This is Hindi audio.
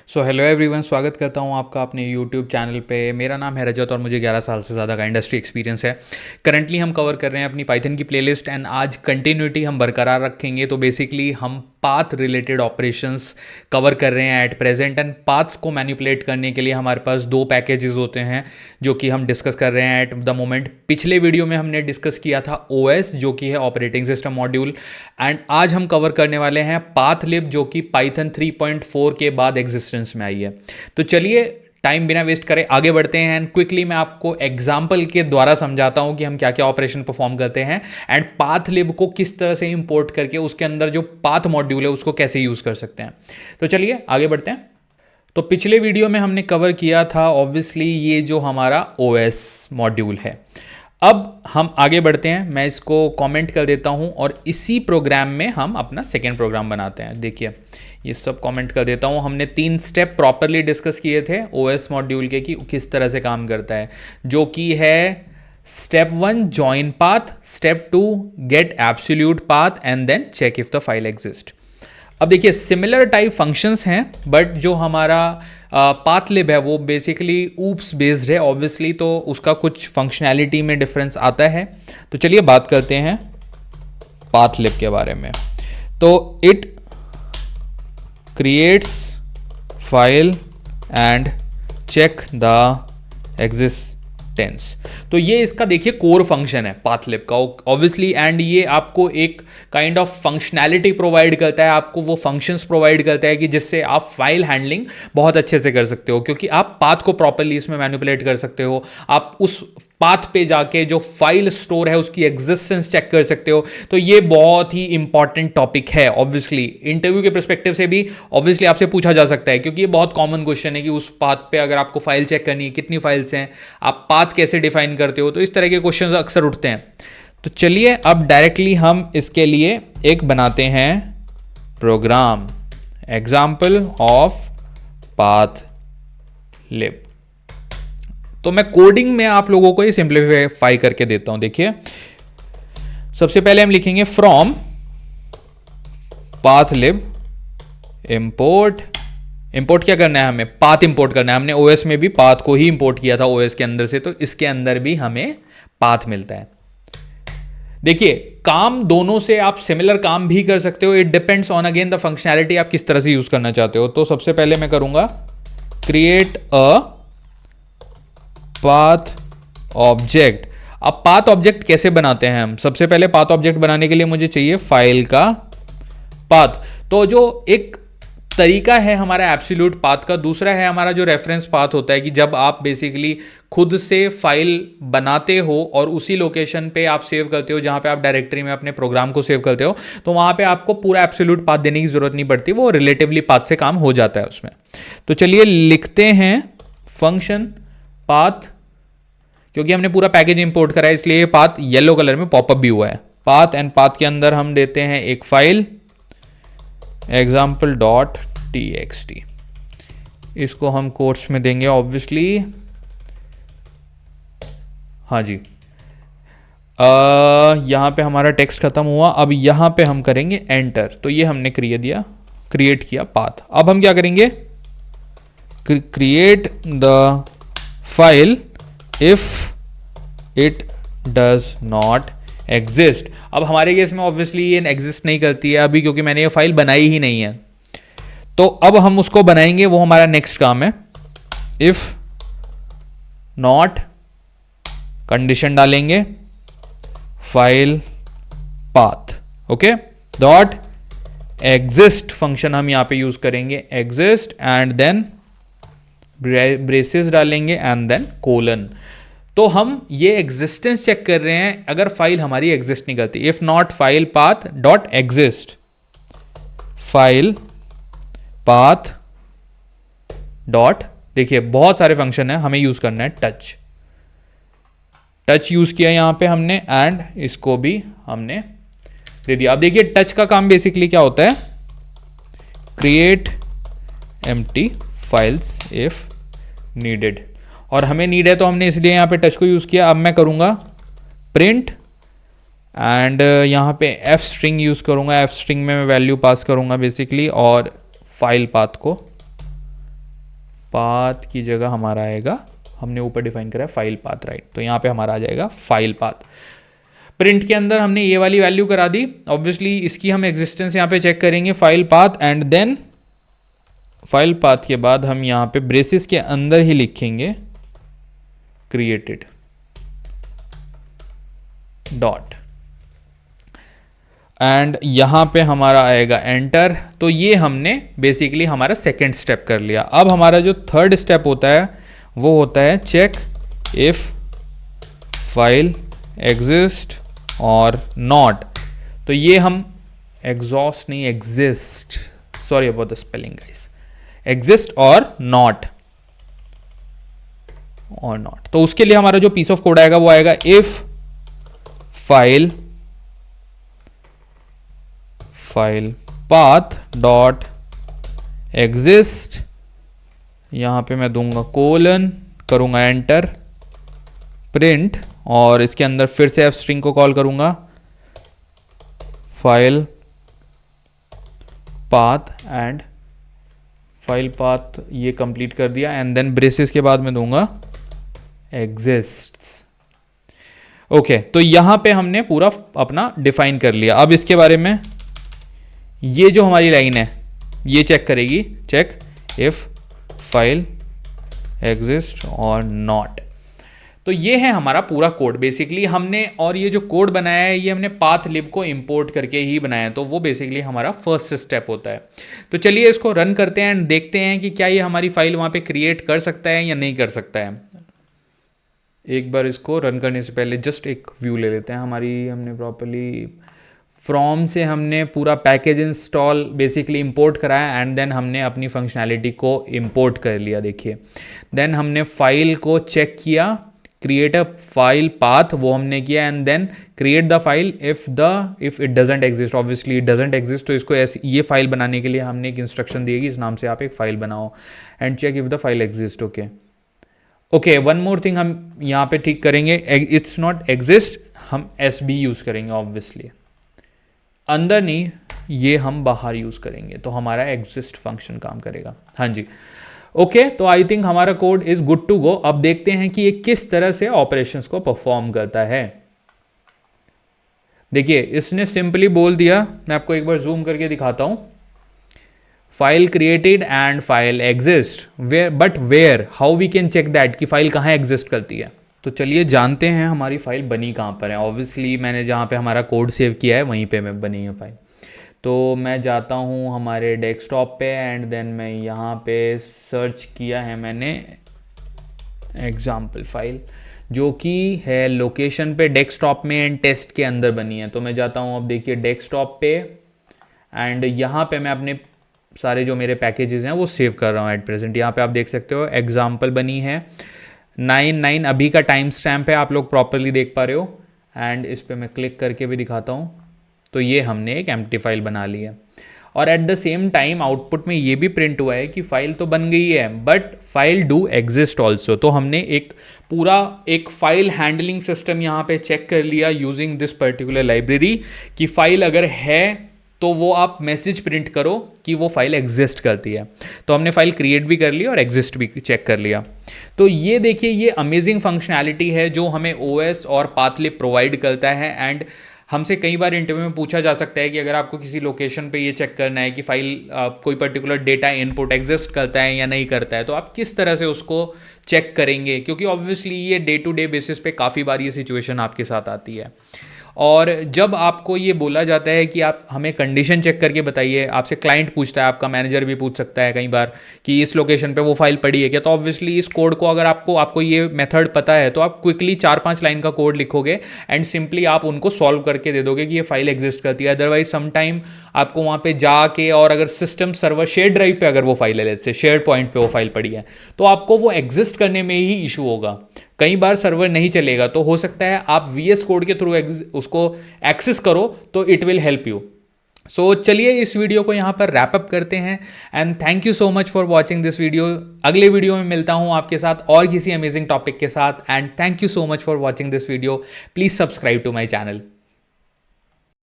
सो हेलो एवरीवन, स्वागत करता हूँ आपका अपने यूट्यूब चैनल पे। मेरा नाम है रजत और मुझे 11 साल से ज़्यादा का इंडस्ट्री एक्सपीरियंस है। करंटली हम कवर कर रहे हैं अपनी पाइथन की प्लेलिस्ट एंड आज कंटिन्यूटी हम बरकरार रखेंगे। तो बेसिकली हम पाथ रिलेटेड ऑपरेशंस कवर कर रहे हैं एट प्रेजेंट एंड पाथ्स को मैनिपुलेट करने के लिए हमारे पास दो पैकेजेस होते हैं जो कि हम डिस्कस कर रहे हैं एट द मोमेंट। पिछले वीडियो में हमने डिस्कस किया था OS जो कि है ऑपरेटिंग सिस्टम मॉड्यूल, एंड आज हम कवर करने वाले हैं पाथलिब जो कि पाइथन 3.4 के बाद एग्जिस्टेंस में आई है। तो चलिए टाइम बिना वेस्ट करें आगे बढ़ते हैं एंड क्विकली मैं आपको एग्जाम्पल के द्वारा समझाता हूं कि हम क्या क्या ऑपरेशन परफॉर्म करते हैं एंड पाथलिब को किस तरह से इंपोर्ट करके उसके अंदर जो पाथ मॉड्यूल है उसको कैसे यूज कर सकते हैं। तो चलिए आगे बढ़ते हैं। तो पिछले वीडियो में हमने कवर किया था ऑब्वियसली ये जो हमारा OS मॉड्यूल है। अब हम आगे बढ़ते हैं, मैं इसको कमेंट कर देता हूं और इसी प्रोग्राम में हम अपना सेकेंड प्रोग्राम बनाते हैं। देखिए ये सब कमेंट कर देता हूं। हमने 3 स्टेप प्रॉपरली डिस्कस किए थे OS मॉड्यूल के कि किस तरह से काम करता है, जो कि है step 1 join path, step 2 get absolute path and then check if the file exist. अब देखिए सिमिलर टाइप फंक्शंस हैं बट जो हमारा पाथलिब है वो बेसिकली ऊप्स बेस्ड है ऑब्वियसली, तो उसका कुछ फंक्शनैलिटी में डिफरेंस आता है। तो चलिए बात करते हैं पाथलिब के बारे में। तो it creates file and check the existence. तो ये इसका देखिए कोर फंक्शन है पाथलिब का ऑब्वियसली, एंड ये आपको एक काइंड ऑफ फंक्शनैलिटी प्रोवाइड करता है, आपको वो फंक्शंस प्रोवाइड करता है कि जिससे आप फाइल हैंडलिंग बहुत अच्छे से कर सकते हो, क्योंकि आप पाथ को प्रॉपर्ली इसमें मैनिपुलेट कर सकते हो। आप उस पाथ पे जाके जो फाइल स्टोर है उसकी एग्जिस्टेंस चेक कर सकते हो। तो ये बहुत ही इंपॉर्टेंट टॉपिक है ऑब्वियसली, इंटरव्यू के पर्सपेक्टिव से भी ऑब्वियसली आपसे पूछा जा सकता है, क्योंकि ये बहुत कॉमन क्वेश्चन है कि उस पाथ पे अगर आपको फाइल चेक करनी है कितनी फाइल्स हैं, आप पाथ कैसे डिफाइन करते हो। तो इस तरह के क्वेश्चन अक्सर उठते हैं। तो चलिए अब डायरेक्टली हम इसके लिए एक बनाते हैं प्रोग्राम, एग्जाम्पल ऑफ पाथलिब। तो मैं कोडिंग में आप लोगों को ये सिंप्लीफाई करके देता हूं। देखिए सबसे पहले हम लिखेंगे फ्रॉम पाथलिब इंपोर्ट। इंपोर्ट क्या करना है, हमें पाथ इंपोर्ट करना है। हमने OS में भी पाथ को ही इंपोर्ट किया था OS के अंदर से, तो इसके अंदर भी हमें पाथ मिलता है। देखिए काम दोनों से आप सिमिलर काम भी कर सकते हो, it depends on again the functionality आप किस तरह से यूज करना चाहते हो। तो सबसे पहले मैं करूंगा क्रिएट अ पाथ ऑब्जेक्ट। अब पाथ ऑब्जेक्ट कैसे बनाते हैं हम, सबसे पहले पाथ ऑब्जेक्ट बनाने के लिए मुझे चाहिए फाइल का पाथ। तो जो एक तरीका है हमारा एब्सोल्यूट पाथ का, दूसरा है हमारा जो रेफरेंस पाथ होता है कि जब आप बेसिकली खुद से फाइल बनाते हो और उसी लोकेशन पे आप सेव करते हो जहां पे आप डायरेक्टरी में अपने प्रोग्राम को सेव करते हो, तो वहां पे आपको पूरा एब्सोल्यूट पाथ देने की जरूरत नहीं पड़ती, वो रिलेटिवली पाथ से काम हो जाता है उसमें। तो चलिए लिखते हैं फंक्शन पाथ, क्योंकि हमने पूरा पैकेज इंपोर्ट करा है इसलिए ये पाथ येलो कलर में पॉपअप भी हुआ है। पाथ एंड पाथ के अंदर हम देते हैं एक फाइल example.txt। इसको हम कोट्स में देंगे ऑब्वियसली, हाँ जी। यहां पे हमारा टेक्स्ट खत्म हुआ, अब यहां पे हम करेंगे एंटर। तो ये हमने क्रिएट किया पाथ। अब हम क्या करेंगे, create the file if it does not exist. अब हमारे केस में ऑब्वियसली ये एग्जिस्ट नहीं करती है अभी, क्योंकि मैंने ये फाइल बनाई ही नहीं है। तो अब हम उसको बनाएंगे, वो हमारा नेक्स्ट काम है। इफ नॉट कंडीशन डालेंगे file path, okay, dot exist function हम यहां पे यूज करेंगे, एग्जिस्ट एंड देन ब्रेसेस डालेंगे एंड देन कोलन। तो हम ये एग्जिस्टेंस चेक कर रहे हैं अगर फाइल हमारी एग्जिस्ट नहीं करती। If not file path dot exist, file path dot, देखिए बहुत सारे फंक्शन है, हमें यूज करना है टच यूज किया यहां पे हमने, एंड इसको भी हमने दे दिया। अब देखिए टच का काम बेसिकली क्या होता है, create empty files if needed, और हमें नीड है तो हमने इसलिए यहाँ पे टच को यूज़ किया। अब मैं करूँगा प्रिंट एंड यहाँ पे एफ स्ट्रिंग यूज़ करूँगा। एफ स्ट्रिंग में मैं वैल्यू पास करूँगा बेसिकली, और फाइल पाथ को पाथ की जगह हमारा आएगा, हमने ऊपर डिफाइन करा है फाइल पाथ, राइट, तो यहाँ पे हमारा आ जाएगा फाइल पाथ। प्रिंट के अंदर हमने ये वाली वैल्यू करा दी, ऑब्वियसली इसकी हम एग्जिस्टेंस यहाँ पे चेक करेंगे file path, and then file path के बाद हम यहाँ पे ब्रेसेस के अंदर ही लिखेंगे क्रिएटेड डॉट, एंड यहाँ पे हमारा आएगा एंटर। तो ये हमने बेसिकली हमारा सेकेंड स्टेप कर लिया। अब हमारा जो थर्ड स्टेप होता है वो होता है चेक इफ फाइल एग्जिस्ट और नॉट। तो ये हम एग्जॉस्ट नहीं, exist, sorry about the spelling guys, exist और नॉट, तो उसके लिए हमारा जो पीस ऑफ कोड आएगा वो आएगा if file path dot exist, यहां पे मैं दूंगा कोलन, करूंगा एंटर, प्रिंट, और इसके अंदर फिर से एफ स्ट्रिंग को कॉल करूंगा, file path, and file path ये कंप्लीट कर दिया, एंड देन ब्रेसेस के बाद मैं दूंगा एग्जिस्ट्स। ओके, तो यहां पे हमने पूरा अपना डिफाइन कर लिया। अब इसके बारे में ये जो हमारी लाइन है ये चेक करेगी, चेक इफ फाइल एग्जिस्ट और नॉट। तो ये है हमारा पूरा कोड बेसिकली हमने, और ये जो कोड बनाया है ये हमने पाथ लिब को इंपोर्ट करके ही बनाया है, तो वो बेसिकली हमारा फर्स्ट स्टेप होता है। तो चलिए इसको रन करते हैं एंड देखते हैं कि क्या ये हमारी फाइल वहाँ पे क्रिएट कर सकता है या नहीं कर सकता है। एक बार इसको रन करने से पहले जस्ट एक व्यू ले लेते हैं। हमारी हमने प्रॉपर्ली फ्रॉम से हमने पूरा पैकेज इंस्टॉल बेसिकली इंपोर्ट कराया, एंड देन हमने अपनी फंक्शनैलिटी को इंपोर्ट कर लिया। देखिए, देन हमने फाइल को चेक किया, क्रिएट अ फाइल पाथ वो हमने किया, and then create the file if it doesn't exist, obviously it doesn't exist, तो इसको ऐसे ये फाइल बनाने के लिए हमने एक इंस्ट्रक्शन दी कि इस नाम से आप एक फाइल बनाओ, and check if the file exist. Okay, one more thing हम यहाँ पे ठीक करेंगे, इट्स नॉट एग्जिस्ट, हम एस बी यूज़ करेंगे, ऑब्वियसली अंदर नहीं, ये हम बाहर यूज़ करेंगे, तो हमारा एग्जिस्ट फंक्शन काम करेगा। हाँ जी, ओके, तो आई थिंक हमारा code is good to go. अब देखते हैं कि ये किस तरह से ऑपरेशंस को परफॉर्म करता है। देखिए, इसने सिंपली बोल दिया, मैं आपको एक बार जूम करके दिखाता हूं, file created and file exist, where but where, how we can check that कि फाइल कहाँ एग्जिस्ट करती है। तो चलिए जानते हैं हमारी फाइल बनी कहाँ पर है। ऑब्वियसली मैंने जहाँ पे हमारा कोड सेव किया है वहीं पे मैं बनी है फाइल। तो मैं जाता हूँ हमारे डेस्कटॉप पे, एंड देन मैं यहाँ पे सर्च किया है मैंने एग्जाम्पल फाइल, जो कि है लोकेशन पे डेस्कटॉप में एंड टेस्ट के अंदर बनी है। तो मैं जाता हूँ, अब देखिए डेस्कटॉप पे, एंड यहाँ पे मैं अपने सारे जो मेरे पैकेजेस हैं वो सेव कर रहा हूँ एट प्रेजेंट। यहाँ पे आप देख सकते हो एग्जाम्पल बनी है 9/9 अभी का टाइम स्टैम्प है, आप लोग प्रॉपरली देख पा रहे हो, एंड इस पर मैं क्लिक करके भी दिखाता हूँ। तो ये हमने एक एम्प्टी फाइल बना ली है, और at the same time output में ये भी प्रिंट हुआ है कि फाइल तो बन गई है but file do exist also. तो हमने एक पूरा एक फाइल हैंडलिंग सिस्टम यहाँ पे चेक कर लिया यूजिंग दिस पर्टिकुलर लाइब्रेरी कि फाइल अगर है तो वो आप मैसेज प्रिंट करो कि वो फाइल एग्जिस्ट करती है। तो हमने फाइल क्रिएट भी कर लिया और एग्जिस्ट भी चेक कर लिया। तो ये देखिए, ये अमेजिंग फंक्शनैलिटी है जो हमें ओएस और पाथलिब प्रोवाइड करता है। एंड हमसे कई बार इंटरव्यू में पूछा जा सकता है कि अगर आपको किसी लोकेशन पे ये चेक करना है कि फाइल कोई पर्टिकुलर डेटा इनपुट एग्जिस्ट करता है या नहीं करता है, तो आप किस तरह से उसको चेक करेंगे, क्योंकि ऑब्वियसली ये डे टू डे बेसिस पे काफ़ी बार ये सिचुएशन आपके साथ आती है। और जब आपको ये बोला जाता है कि आप हमें कंडीशन चेक करके बताइए, आपसे क्लाइंट पूछता है, आपका मैनेजर भी पूछ सकता है कई बार कि इस लोकेशन पे वो फाइल पड़ी है क्या, तो ऑब्वियसली इस कोड को अगर आपको ये मेथड पता है तो आप क्विकली 4-5 लाइन का कोड लिखोगे एंड सिंपली आप उनको सॉल्व करके दे दोगे कि ये फाइल एग्जिस्ट करती है। अदरवाइज समटाइम आपको वहाँ पे जाके, और अगर सिस्टम सर्वर शेयर ड्राइव पे अगर वो फाइल है, लेट्स से शेयर पॉइंट पे वो फाइल पड़ी है, तो आपको वो एग्जिस्ट करने में ही इशू होगा। कई बार सर्वर नहीं चलेगा, तो हो सकता है आप VS कोड के थ्रू उसको एक्सेस करो, तो इट विल हेल्प यू। सो चलिए इस वीडियो को यहाँ पर रैप अप करते हैं, and thank you so much for watching this video. अगले वीडियो में मिलता हूँ आपके साथ और किसी अमेजिंग टॉपिक के साथ, and thank you so much for watching this video. Please subscribe to my channel.